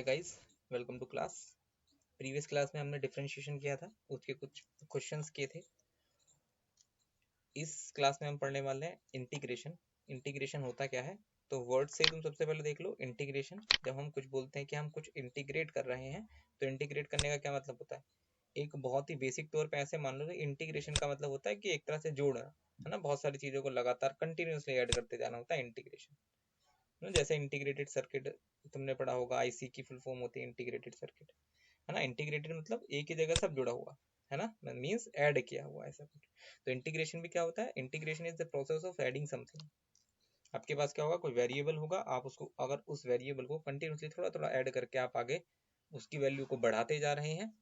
Guys, welcome to class. Previous class में हमने differentiation किया था, उसके कुछ क्वेश्चंस किए थे। इस क्लास में हम पढ़ने वाले हैं इंटीग्रेशन। इंटीग्रेशन होता क्या है, तो वर्ड से तुम सबसे पहले देख लो। इंटीग्रेशन, जब हम कुछ बोलते हैं कि हम कुछ इंटीग्रेट कर रहे हैं, तो इंटीग्रेट करने का क्या मतलब होता है। एक बहुत ही बेसिक तौर पे ऐसे मान लो कि इंटीग्रेशन का मतलब होता है कि एक तरह से जोड़ना, है ना। बहुत सारी चीजों को लगातार कंटिन्यूसली ऐड करते जाना होता है इंटीग्रेशन। जैसे इंटीग्रेटेड सर्किट तुमने पढ़ा होगा, आईसी की फुल फॉर्म होती है इंटीग्रेटेड सर्किट, है ना। इंटीग्रेटेड मतलब एक ही जगह सब जुड़ा हुआ, है ना, मींस ऐड किया हुआ ऐसा कुछ। तो इंटीग्रेशन भी क्या होता है, integration is the process of adding something. आपके पास क्या होगा, कोई वेरिएबल होगा, आप उसको अगर उस वेरिएबल को कंटिन्यूसली थोड़ा थोड़ा ऐड करके आप आगे उसकी वैल्यू को बढ़ाते जा रहे हैं,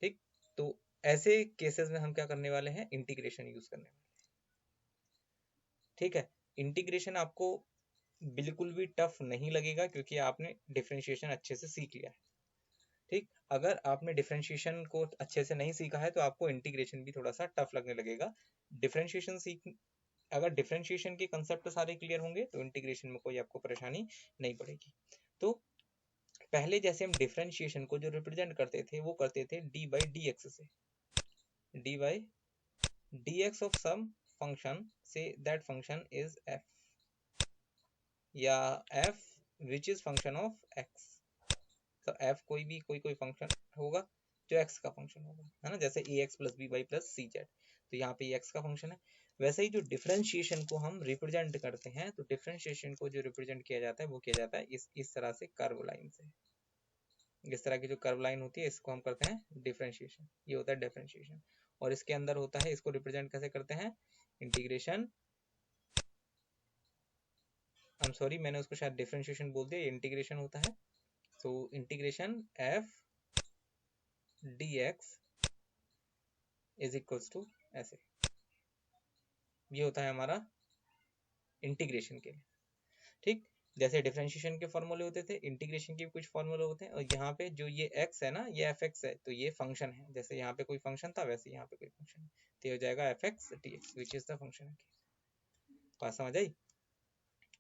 ठीक। तो ऐसे केसेस में हम क्या करने वाले हैं, इंटीग्रेशन यूज करने वाले हैं, ठीक है। इंटीग्रेशन आपको बिल्कुल भी टफ नहीं लगेगा क्योंकि आपने डिफरेंशिएशन अच्छे से सीख लिया है, ठीक। अगर आपने डिफरेंशिएशन को अच्छे से नहीं सीखा है तो आपको इंटीग्रेशन भी थोड़ा सा टफ लगने लगेगा। डिफरेंशिएशन सीख अगर डिफरेंशिएशन के कंसेप्ट सारे क्लियर होंगे तो इंटीग्रेशन में कोई आपको परेशानी नहीं पड़ेगी। तो पहले जैसे हम डिफरेंशिएशन को जो रिप्रेजेंट करते थे वो करते थे डी बाई डी एक्स से। D by d x of some function से दैट फंक्शन इज एफ, या f which is function of x. तो एफ कोई फंक्शन होगा जो एक्स का फंक्शन होगा, है ना। जैसे a x plus b y plus c z, तो यहाँ पे एक्स का फंक्शन है। वैसे ही जो डिफरेंशिएशन को हम रिप्रेजेंट करते हैं, तो डिफरेंशिएशन को जो रिप्रेजेंट किया जाता है वो किया जाता है इस तरह से, कर्व लाइन से। इस तरह की जो कर्व लाइन होती है इसको हम करते हैं डिफरेंशिएशन, ये होता है डिफरेंशिएशन। और इसके अंदर होता है, इसको रिप्रेजेंट कैसे करते हैं, इंटीग्रेशन, आई एम सॉरी मैंने उसको शायद डिफरेंशिएशन बोल दिया, इंटीग्रेशन होता है। तो integration f dx is equals to ऐसे, ये होता है हमारा इंटीग्रेशन के लिए, ठीक। जैसे डिफरेंशिएशन के फॉर्मूले होते थे, इंटीग्रेशन के भी कुछ फॉर्मूले होते हैं। और यहाँ पे जो ये x है ना, ये fx है, तो ये फंक्शन है। जैसे यहाँ पे कोई फंक्शन था वैसे यहाँ पे कोई फंक्शन है, तो ये हो जाएगा fx dx which is the function. बात समझ आई।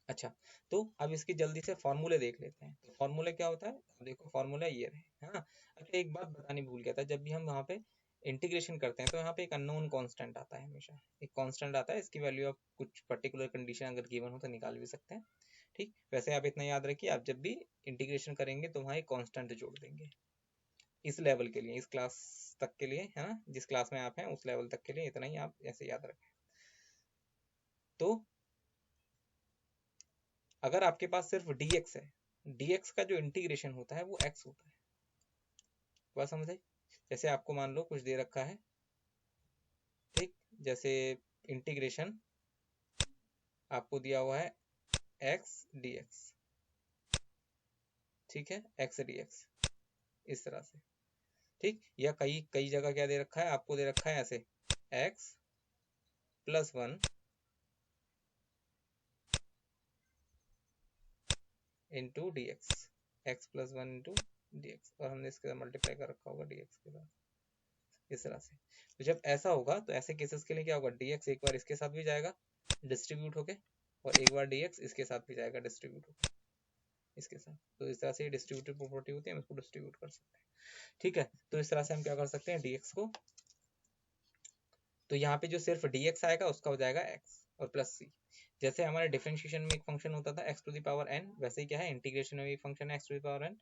अच्छा, तो अब इसके जल्दी से फॉर्मूले देख लेते हैं। तो फॉर्मूला क्या होता है, देखो फॉर्मूला ये रहे, है ना। अच्छा, एक बात बतानी भूल गया था, जब भी हम यहाँ पे इंटीग्रेशन करते हैं तो यहाँ पे एक अननोन कांस्टेंट आता है, हमेशा एक कांस्टेंट आता है। इसकी वैल्यू आप कुछ पर्टिकुलर कंडीशन अगर गिवन हो तो निकाल भी सकते हैं, ठीक। वैसे आप इतना याद रखिए, आप जब भी इंटीग्रेशन करेंगे तो वहाँ एक कांस्टेंट जोड़ देंगे इस लेवल के लिए, इस क्लास तक के लिए, है ना। जिस क्लास में आप हैं उस लेवल तक के लिए इतना ही आप ऐसे याद रखें। तो अगर आपके पास सिर्फ dx है, dx का जो इंटीग्रेशन होता है वो x होता है। बात समझ आई। जैसे आपको मान लो कुछ दे रखा है, ठीक। जैसे इंटीग्रेशन आपको दिया हुआ है x dx, ठीक है, x dx इस तरह से, ठीक। या कई कई जगह क्या दे रखा है, आपको दे रखा है ऐसे x plus 1 into D x, x plus 1 into D x, और हमने इसके साथ मल्टीप्लाई कर रखा होगा dx के साथ, इस तरह से। तो जब ऐसा होगा तो ऐसे केसेस के लिए क्या होगा, dx एक बार इसके साथ भी जाएगा डिस्ट्रीब्यूट होके, और एक बार dx इसके साथ भी जाएगा डिस्ट्रीब्यूट होके इसके साथ। तो इस तरह से डिस्ट्रीब्यूटिव प्रॉपर्टी होती है, हम इसको डिस्ट्रीब्यूट कर सकते हैं, ठीक है। तो इस तरह से हम क्या कर सकते हैं dx को, तो यहाँ पे जो सिर्फ dx आएगा उसका हो जाएगा x और प्लस c। जैसे हमारे डिफरेंशिएशन में एक फंक्शन होता था x to the power n, वैसे ही क्या है इंटीग्रेशन में भी फंक्शन है x to the power n।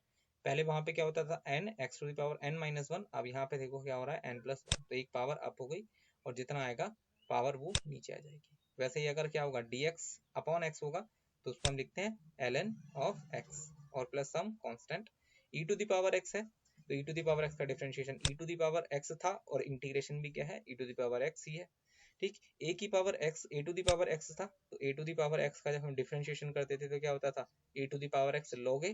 पहले वहां पे क्या होता था n x to the power n minus 1, अब यहाँ पे देखो क्या हो रहा है n प्लस 1, तो एक पावर अप हो गई और जितना आएगा पावर वो नीचे आ जाएगी। वैसे ही अगर क्या होगा dx अपॉन x होगा तो उसको हम लिखते हैं ln ऑफ x और plus some constant e to the power x है, तो e to the power x का differentiation e to the power x था, और इंटीग्रेशन भी क्या है e to the power x ही है, ठीक। a की power x a to the power x था, तो a to the power x का जब हम डिफरेंशिएशन करते थे तो क्या होता था a to the power x log a,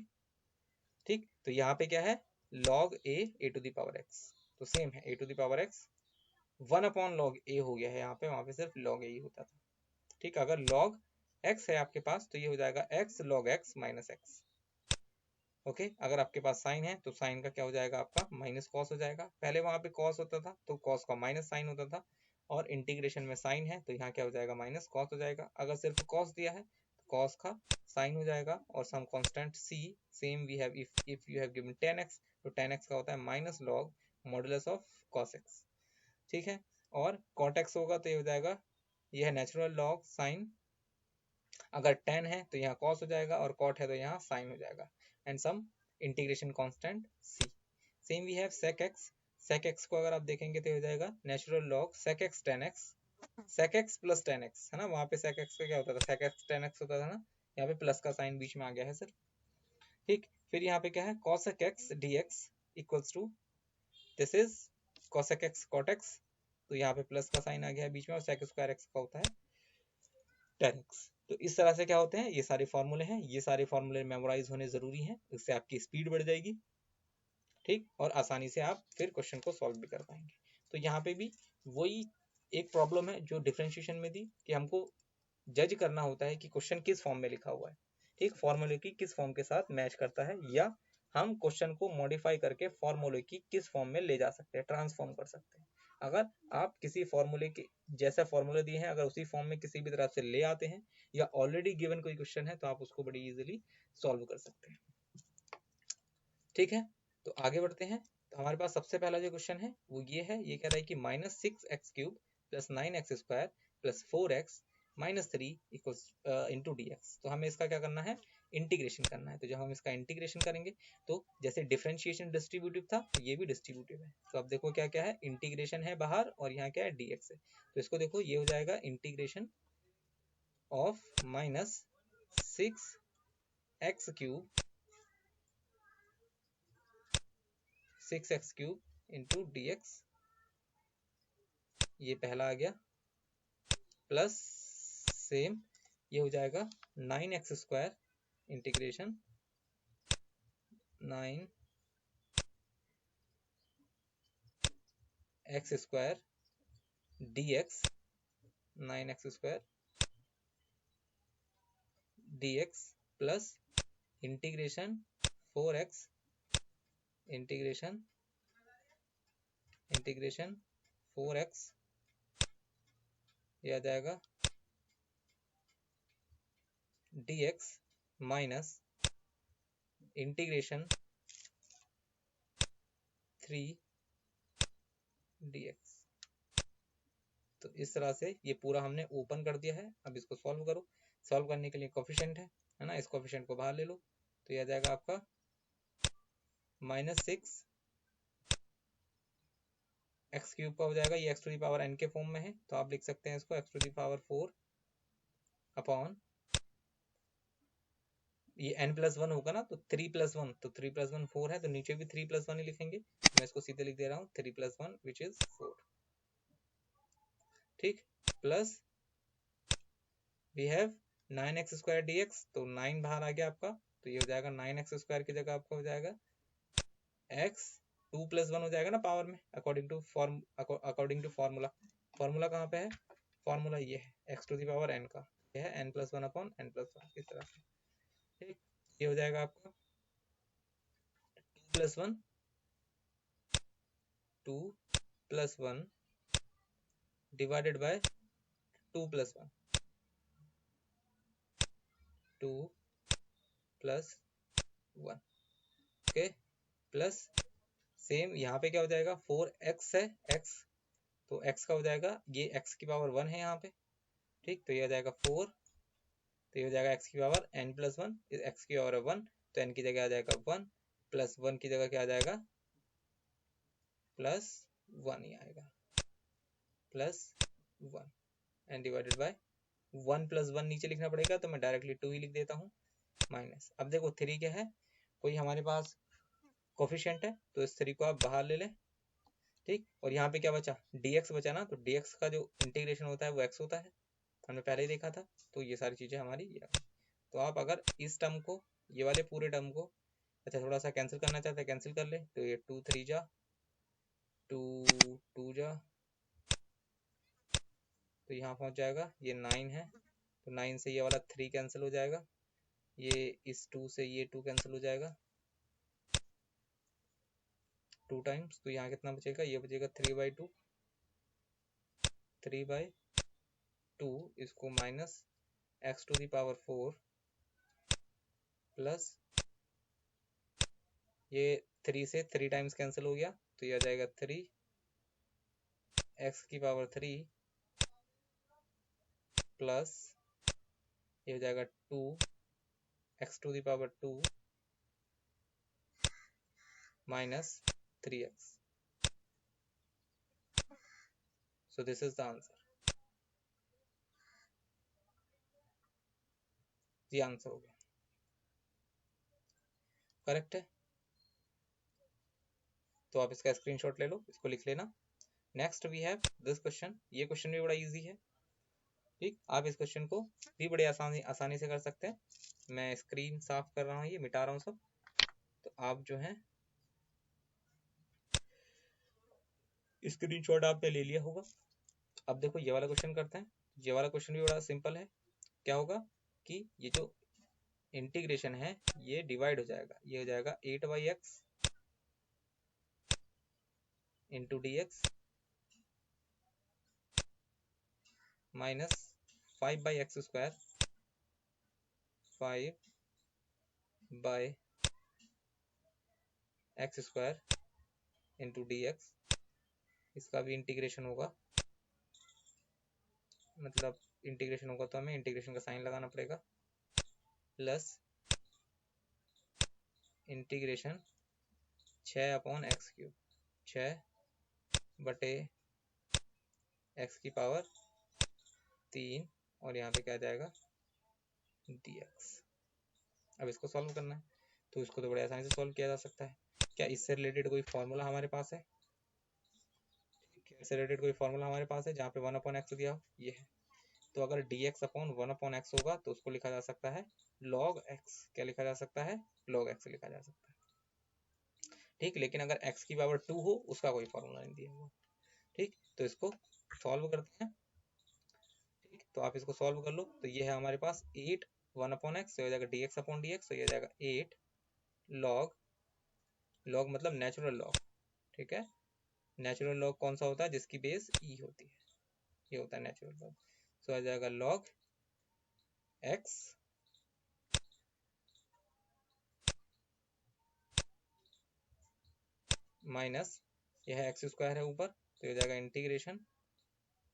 ठीक। तो यहाँ पे क्या है log a to the power x, तो सेम है a to the power x 1 upon log a हो गया है यहाँ पे, वहां पे सिर्फ log a ही होता था, ठीक। अगर log x है आपके पास तो ये हो जाएगा x log x minus x, okay. अगर आपके पास साइन है तो साइन का क्या हो जाएगा आपका माइनस कॉस हो जाएगा। पहले वहां पे कॉस होता था तो कॉस का माइनस साइन होता था, और इंटीग्रेशन में साइन है तो यहाँ क्या हो जाएगा माइनस कॉस हो जाएगा। अगर सिर्फ कॉस दिया है तो cos का साइन हो जाएगा, और some constant c same we have if you have given 10x, तो 10x का होता है minus log modulus of cos x, ठीक है। और cot x होगा तो ये हो जाएगा, ये है नेचुरल लॉग साइन, अगर 10 है तो यहाँ cos हो जाएगा, और cot है तो यहाँ साइन हो जाएगा, and some integration constant c। Same we have sec x को अगर आप देखेंगे तो हो जाएगा natural log sec x tan x, sec x प्लस tan x है ना, वहां पे sec x का क्या होता था, sec x tan x होता था ना, यहाँ पे प्लस का साइन बीच में आ गया है सर, ठीक। फिर यहाँ पे क्या है, cosec x dx equals to, this is cosec x cot x, तो यहाँ पे प्लस का साइन आ गया है बीच में, और sec स्क्वायर x का होता है tan x। तो इस तरह से क्या होते हैं, ये सारे फॉर्मूले हैं, ये सारे फॉर्मूले मेमोराइज होने जरूरी हैं, इससे आपकी स्पीड बढ़ जाएगी, ठीक, और आसानी से आप फिर क्वेश्चन को सॉल्व भी कर पाएंगे। तो यहाँ पे भी वही एक प्रॉब्लम है जो डिफरेंशिएशन में दी, कि हमको जज करना होता है कि क्वेश्चन किस फॉर्म में लिखा हुआ है, ठीक, फॉर्मूले की किस फॉर्म के साथ मैच करता है, या हम क्वेश्चन को मॉडिफाई करके फॉर्मूले की किस फॉर्म में ले जा सकते हैं, ट्रांसफॉर्म कर सकते हैं। अगर आप किसी फॉर्मूले के जैसा फॉर्मूला दिए हैं, अगर उसी फॉर्म में किसी भी तरह से ले आते हैं, या ऑलरेडी गिवन कोई क्वेश्चन है, तो आप उसको बड़ी इजीली सॉल्व कर सकते हैं, ठीक है। तो आगे बढ़ते हैं। तो हमारे पास सबसे पहला जो क्वेश्चन है वो ये है, ये कह रहा है कि -6x³ + 9x² + 4x - 3 into dx। तो हमें इसका क्या करना है, इंटीग्रेशन करना है। तो जब हम इसका इंटीग्रेशन करेंगे, तो जैसे डिफरेंशिएशन डिस्ट्रीब्यूटिव था, ये भी डिस्ट्रीब्यूटिव है। तो अब देखो क्या क्या है, इंटीग्रेशन है बाहर, और यहाँ क्या है, dx है। तो इसको देखो, ये हो जाएगा integration of -6x³ 6x³ into dx, ये पहला आ गया, प्लस सेम ये हो जाएगा 9x² integration 9x² dx, 9x² dx plus integration 4x integration 4x, ये आ जाएगा dx माइनस इंटीग्रेशन 3 dx। तो इस तरह से ये पूरा हमने ओपन कर दिया है। अब इसको सॉल्व करो। सॉल्व करने के लिए कोफिशिएंट है ना, इस कोफिशिएंट को बाहर ले लो, तो ये आ जाएगा आपका -6 x³ का हो जाएगा, ये x⁴n के फॉर्म में है, तो आप लिख सकते हैं इसको x⁴ अपॉन, ये n+1 होगा ना, तो 3+1, तो 3+1 4 है, तो नीचे भी 3+1 ही लिखेंगे। मैं इसको सीधे लिख दे रहा हूँ 3+1 विच इज 4, ठीक, plus we have 9x² dx, तो 9 बाहर आ गया आपका, तो ये हो जाएगा 9x² की जगह आपका हो जाएगा x 2+1 हो जाएगा ना पावर में, अकॉर्डिंग टू फॉर्मूला। फॉर्मूला कहाँ पे है, फॉर्मूला ये है x⁴n का, ये है n+1 अपॉन n+1, इस तरह से, ठीक। ये हो जाएगा आपका 2+1 divided by 2+1 okay, plus same यहाँ पे क्या हो जाएगा, 4x है x, तो x का हो जाएगा, ये x⁴ है यहाँ पे, ठीक, तो ये हो जाएगा 4, तो ये हो जाएगा x⁴ n+1, x⁴ 1, तो n की जगह आ जाएगा 1, प्लस 1 की जगह क्या आ जाएगा, +1 ही आएगा, +1 एंड डिवाइडेड बाय 1 + 1 नीचे लिखना पड़ेगा, तो मैं डायरेक्टली 2 ही लिख देता हूँ, माइनस। अब देखो 3 क्या है, कोई हमारे पास कोफिशिएंट है, तो इस 3 को आप बाहर ले लें, ठीक, और यहाँ पे क्या बचा, dx बचा ना, तो dx का जो इंटीग्रेशन होता है वो x होता है, हमने पहले ही देखा था। तो ये सारी चीजें हमारी ये आ गई। तो आप अगर इस टर्म को, ये वाले पूरे टर्म को अच्छा थोड़ा सा कैंसिल करना चाहते हैं, कैंसिल कर ले, तो ये 2 3 जा 2 2 जा, तो यहाँ पहुंच जाएगा, ये 9 है, तो 9 से ये वाला 3 कैंसिल हो जाएगा, ये इस 2 से ये 2 कैंसिल हो जाएगा 2 टाइम्स, तो यहाँ कितना बचेगा, ये बचेगा 3/2, इसको minus x to the power 4 plus ये 3 से 3 टाइम्स कैंसिल हो गया, तो ये आ जाएगा 3 एक्स की पावर 3 प्लस ये हो जाएगा 2 x to the power 2 minus 3x। So this is the answer. ये आंसर हो गया, करेक्ट है। तो आप इसका स्क्रीनशॉट ले लो, इसको लिख लेना। Next we have this question. ये क्वेश्चन भी बड़ा इजी है, ठीक। आप इस क्वेश्चन को भी बड़े आसानी से कर सकते हैं। मैं स्क्रीन साफ कर रहा हूँ, ये मिटा रहा हूँ सब, तो आप जो है स्क्रीनशॉट आपने ले लिया होगा। अब देखो ये वाला क्वेश्चन करते हैं। ये वाला क्वेश्चन भी बड़ा सिंपल है। क्या होगा कि ये जो इंटीग्रेशन है ये डिवाइड हो जाएगा, ये हो जाएगा 8/x into dx minus 5/x square 5/x square into dx। इसका भी इंटीग्रेशन होगा, मतलब इंटीग्रेशन होगा तो हमें इंटीग्रेशन का साइन लगाना पड़ेगा, प्लस इंटीग्रेशन 6/x³, 6/x की पावर 3 और यहाँ पे क्या जाएगा dx। अब इसको सॉल्व करना है, तो इसको तो बड़े आसानी से सॉल्व किया जा सकता है। क्या इससे रिलेटेड कोई फॉर्मूला हमारे पास है? इससे रिलेटेड कोई फॉर्मूला हमारे पास है जहाँ पे 1/x दिया हो? ये है। तो अगर dx/1/x होगा तो उसको लिखा जा सकता है log x। क्या लिखा जा सकता है? log x लिखा जा सकता है, ठीक। लेकिन अगर x की पावर 2 हो उसका कोई फॉर्मूला नहीं दिया हुआ, ठीक। तो इसको सॉल्व करते हैं, ठीक। तो आप इसको सॉल्व कर लो, तो ये है हमारे पास 8 1/x, हो जाएगा dx/dx, तो ये जाएगा 8 log मतलब नेचुरल लॉग, ठीक है। नेचुरल लॉग कौन सा होता है? जिसकी बेस e होती है, ये होता है नेचुरल लॉग। तो आ जाएगा log x माइनस यह एक्स स्क्वायर है ऊपर, तो हो जाएगा इंटीग्रेशन,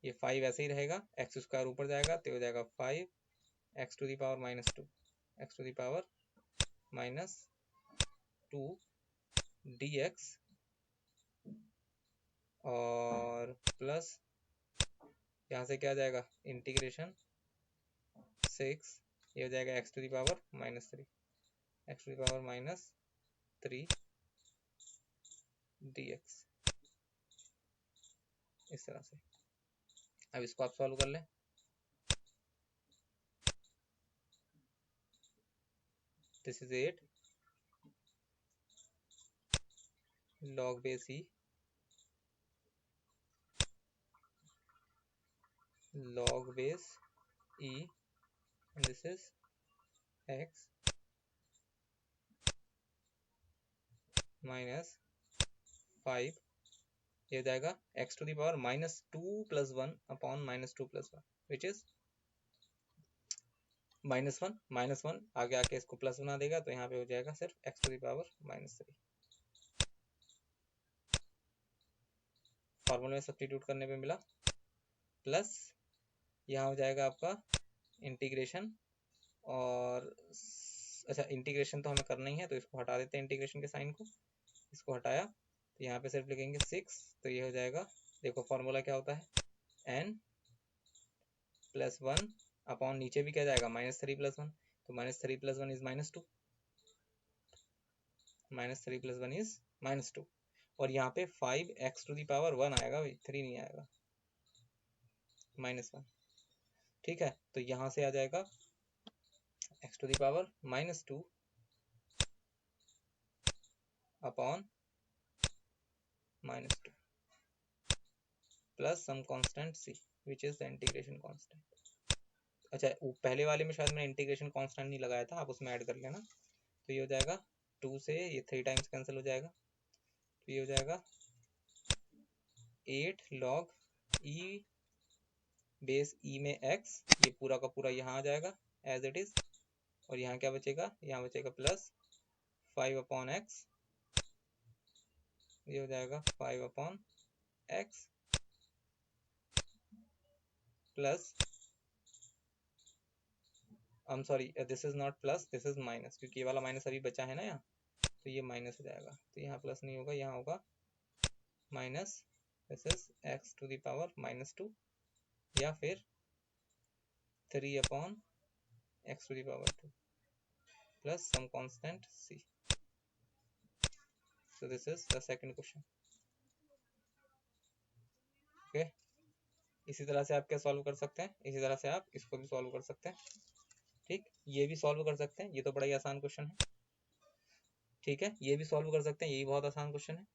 ये 5 ऐसे ही रहेगा, एक्स स्क्वायर ऊपर जाएगा तो हो जाएगा 5 x to the power -2 x to the power -2 dx और प्लस यहाँ से क्या आ जाएगा इंटीग्रेशन 6, ये हो जाएगा x to the power -3 x to the power -3 dx, इस तरह से। अब इसको आप सॉल्व कर लें, this is 8 log base e log base e and this is x minus 5, ये हो जाएगा x to the power -2 + 1 upon -2 + 1 which is -1 आगे आके इसको प्लस बना देगा, तो यहाँ पे हो जाएगा सिर्फ x टू दी पावर -3। फॉर्मूले में सब्स्टिट्यूट करने पे मिला, प्लस यहाँ हो जाएगा आपका इंटीग्रेशन, और अच्छा इंटीग्रेशन तो हमें करना ही है, तो इसको हटा देते हैं इंटीग्रेशन के साइन को, इसको हटाया तो यहाँ पे सिर्फ लिखेंगे 6, तो ये हो जाएगा, देखो फॉर्मूला क्या होता है n + 1 अपॉन नीचे भी क्या जाएगा -3 + 1, तो -3 + 1 इज -2 -3 + 1 इज -2, और यहाँ पे 5x टू दी पावर 1 आएगा भाई, 3 नहीं आएगा, -1, ठीक है। तो यहाँ से आ जाएगा x to the power -2 upon -2 plus some constant c which is the integration constant. अच्छा पहले वाले में शायद मैंने इंटीग्रेशन कांस्टेंट नहीं लगाया था, आप उसमें ऐड कर लेना। तो ये हो जाएगा 2 से ये 3 टाइम्स कैंसिल हो जाएगा, तो ये हो जाएगा 8 log e बेस ई में x, ये पूरा का पूरा यहाँ आ जाएगा एज इट इज, और यहाँ क्या बचेगा, यहाँ बचेगा प्लस 5/x, ये हो जाएगा 5/x plus, I am sorry this is not plus, this is minus, क्योंकि ये वाला माइनस अभी बचा है ना यहाँ, तो ये माइनस हो जाएगा, तो यहाँ प्लस नहीं होगा, यहाँ होगा minus, this is x to the power -2, या फिर 3/x to the power 2 plus some constant c. So this is the second question. Okay, इसी तरह से आप क्या सॉल्व कर सकते हैं, इसी तरह से आप इसको भी सॉल्व कर सकते हैं। ठीक, ये भी सॉल्व कर सकते हैं, ये तो बड़ा ही आसान क्वेश्चन है। ठीक है, ये भी सॉल्व कर सकते हैं, ये भी बहुत आसान क्वेश्चन है।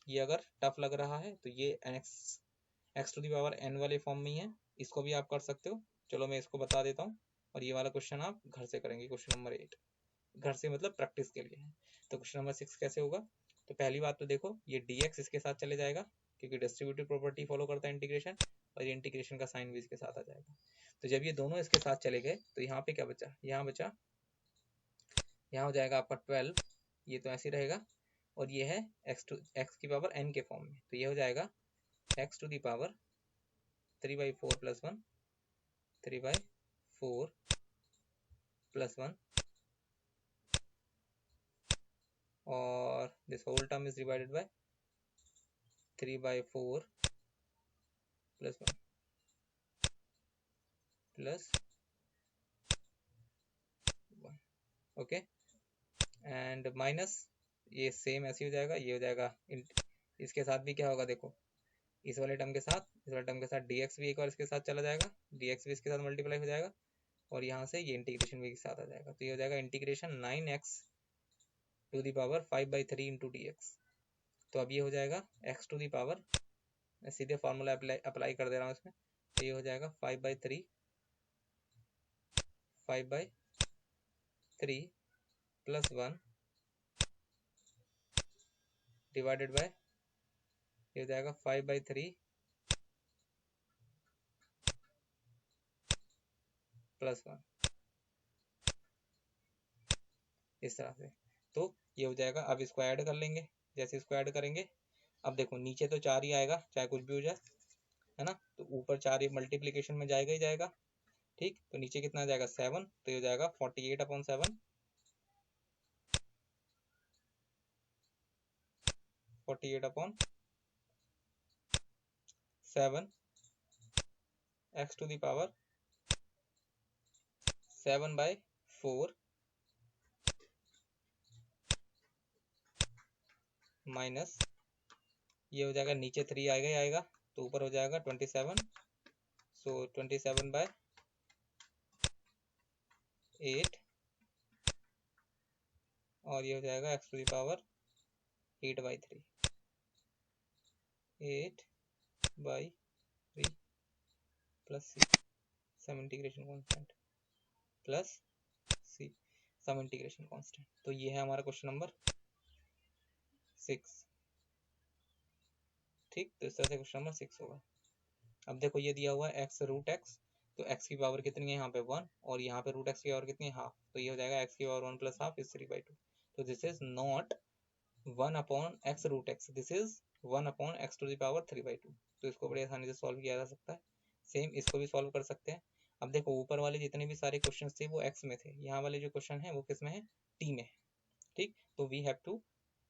ये अगर टफ लग रहा है तो ये x to the power n वाले फॉर्म में ही है, इसको भी आप कर सकते हो। चलो मैं इसको बता देता हूँ, और ये वाला क्वेश्चन आप घर से करेंगे, क्वेश्चन नंबर 8 घर से मतलब प्रैक्टिस के लिए है। तो क्वेश्चन नंबर 6 कैसे होगा, तो पहली बात तो देखो ये dx इसके साथ चले जाएगा, क्योंकि डिस्ट्रीब्यूटिव प्रॉपर्टी फॉलो करता है इंटीग्रेशन, और ये इंटीग्रेशन का साइन भी इसके साथ आ जाएगा। तो जब ये दोनों इसके साथ चले गए तो यहाँ पे क्या बचा, यहाँ बचा, यहाँ हो जाएगा आपका 12, ये तो ऐसे ही रहेगा, और ये है x की पावर n के फॉर्म में, तो ये हो जाएगा x टू दी पावर 3/4 + 1, 3/4 + 1, और this whole term is divided by 3/4 + 1 + 1, okay, and minus, ये सेम ऐसे हो जाएगा, ये हो जाएगा इसके साथ भी क्या होगा, देखो इस वाले टर्म के साथ, इस वाले टर्म के साथ dx भी एक बार इसके साथ चला जाएगा, dx भी इसके साथ मल्टीप्लाई हो जाएगा, और यहाँ से ये इंटीग्रेशन भी एक साथ आ जाएगा, तो ये हो जाएगा integration 9x to the power 5/3 into dx। तो अब ये हो जाएगा x टू दी पावर, मैं सीधे फार्मूला अप्लाई कर दे रहा हूँ इसमें, तो ये हो जाएगा 5/3 + 1 डिवाइडेड बाय, ये हो जाएगा 5/3 + 1, इस तरह से। तो ये हो जाएगा, अब इसको ऐड कर लेंगे, जैसे इसको ऐड करेंगे, अब देखो नीचे तो 4 ही आएगा चाहे कुछ भी हो जाए, है ना, तो ऊपर 4 मल्टीप्लीकेशन में जाएगा ही जाएगा। ठीक, तो नीचे कितना जाएगा 7, तो ये हो जाएगा 48/7, 48/7 x to the power 7/4 minus, ये हो जाएगा नीचे 3 आएगा ही आएगा, तो ऊपर हो जाएगा 27, सो 27/8, और ये हो जाएगा x to the power 8/3, 8/3 plus c some integration constant plus c some integration constant. तो ये है हमारा क्वेश्चन नंबर 6। ठीक, तो इस तरह से क्वेश्चन नंबर 6 होगा। अब देखो ये दिया हुआ है x√x, तो x की पावर कितनी है यहाँ पे 1, और यहाँ पे √x की पावर कितनी है हाफ, तो ये हो जाएगा x की पावर 1 + हाफ इज 3/2। तो this is not 1/x√x, this is 1/x to the power 3/2। तो इसको बड़ी आसानी से सॉल्व किया जा सकता है। सेम इसको भी सॉल्व कर सकते हैं। अब देखो ऊपर वाले जितने भी सारे क्वेश्चन थे वो x में थे, यहाँ वाले जो क्वेश्चन है वो किस में है, t में है। ठीक, तो we have to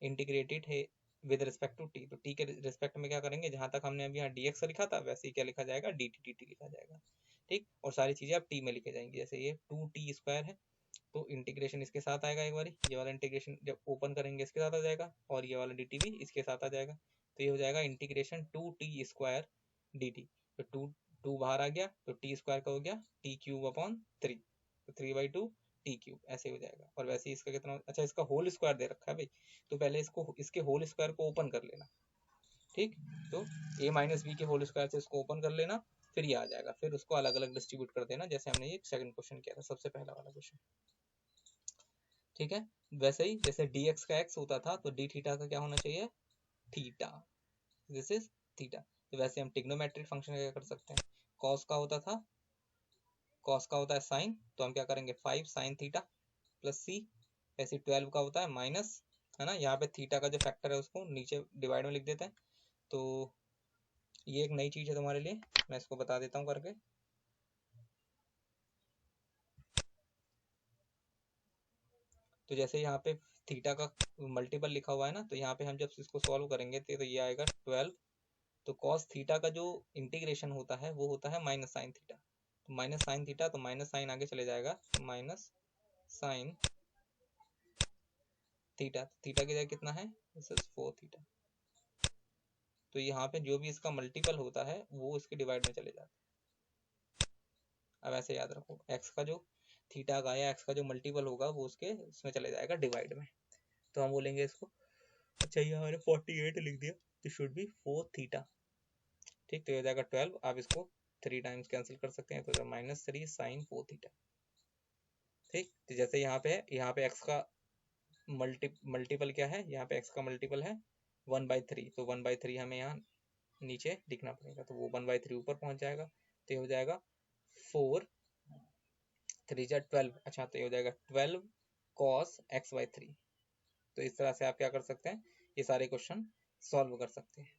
integrate it है विद रिस्पेक्ट टू t। तो t के रिस्पेक्ट में क्या करेंगे, जहां तक हमने अभी यहाँ dx लिखा था वैसे ही क्या लिखा जाएगा, dt लिखा जाएगा। ठीक, और सारी चीजें अब t में लिखे जाएंगी, जैसे ये 2t² है, तो इंटीग्रेशन इसके साथ आएगा, एक बारी ये वाला इंटीग्रेशन जब ओपन करेंगे इसके साथ आ जाएगा, और ये वाला dt भी इसके साथ आ जाएगा, तो ये हो जाएगा इंटीग्रेशन 2t² dt। तो 2 बाहर आ गया, तो t² का हो गया t³/3, तो 3/2 t³ ऐसे हो जाएगा। और वैसे ही इसका कितना, अच्छा इसका होल स्क्वायर दे रखा है भाई, तो पहले इसको इसके होल स्क्वायर को ओपन कर लेना। ठीक, तो a - b के होल स्क्वायर से इसको ओपन कर लेना, फिर ये आ जाएगा, फिर उसको अलग अलग डिस्ट्रीब्यूट कर देना, जैसे हमने ये सेकंड क्वेश्चन किया था, सबसे पहला वाला क्वेश्चन। ठीक है, वैसे ही जैसे dx का x होता था तो d थीटा का क्या होना चाहिए, थीटा, दिस इज थीटा। तो वैसे हम ट्रिग्नोमेट्रिक फंक्शन का क्या कर सकते हैं, कॉस का होता था, कॉस का होता है साइन, तो हम क्या करेंगे 5 साइन थीटा प्लस सी, ऐसे 12 का होता है माइनस, है ना, यहाँ पे थीटा का जो फैक्टर है उसको नीचे डिवाइड में लिख देते हैं। तो ये एक नई चीज है तुम्हारे लिए, मैं इसको बता देता हूँ करके। तो जैसे यहाँ पे थीटा का मल्टीपल लिखा हुआ है ना, तो यहाँ पे हम जब इसको सॉल्व करेंगे तो ये आएगा 12। तो कॉस थीटा का जो इंटीग्रेशन होता है वो होता है माइनस साइन थीटा, तो माइनस साइन थीटा, तो माइनस साइन आगे चले जाएगा, तो माइनस साइन थीटा, थीटा की जगह कितना है, दिस इज 4 थीटा। तो यहाँ पे जो भी इसका मल्टीपल होता है वो इसके डिवाइड में चले जाता है। अब ऐसे याद रखो, एक्स का जो थीटा का या एक्स का जो मल्टीपल होगा वो उसके उसमें चले जाएगा डिवाइड में। तो हम बोलेंगे इसको, अच्छा ये हमारे 48 लिख दिया, तो शुड बी 4 थीटा। ठीक, तो ये हो जाएगा 12। आप इसको 3 टाइम्स कैंसिल कर सकते हैं, तो माइनस 3 साइन 4 थीटा। ठीक, तो जैसे यहाँ पे है, यहाँ पे एक्स का मल्टीपल क्या है, यहाँ पे एक्स का मल्टीपल है 1/3, तो 1/3 हमें यहाँ नीचे लिखना पड़ेगा, तो वो 1/3 ऊपर पहुंच जाएगा, तो ये हो जाएगा 4 3 जा 12। अच्छा, तो ये हो जाएगा 12 cos x/3। तो इस तरह से आप क्या कर सकते हैं, ये सारे क्वेश्चन सॉल्व कर सकते हैं।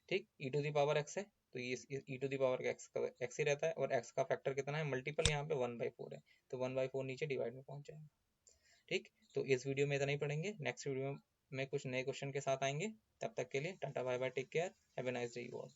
ठीक, e to the power x है, तो ये e to the power x ही रहता है, और x का फैक्टर कितना है, मल्टीपल यहाँ पे 1/4 है, तो 1/4 नीचे डिवाइड में पहुंच जाएगा। ठीक, तो इस वीडियो में इतना ही पढ़ेंगे, नेक्स्ट वीडियो में कुछ नए क्वेश्चन के साथ आएंगे। तब तक के लिए tata bye bye, take care, have a nice day you all.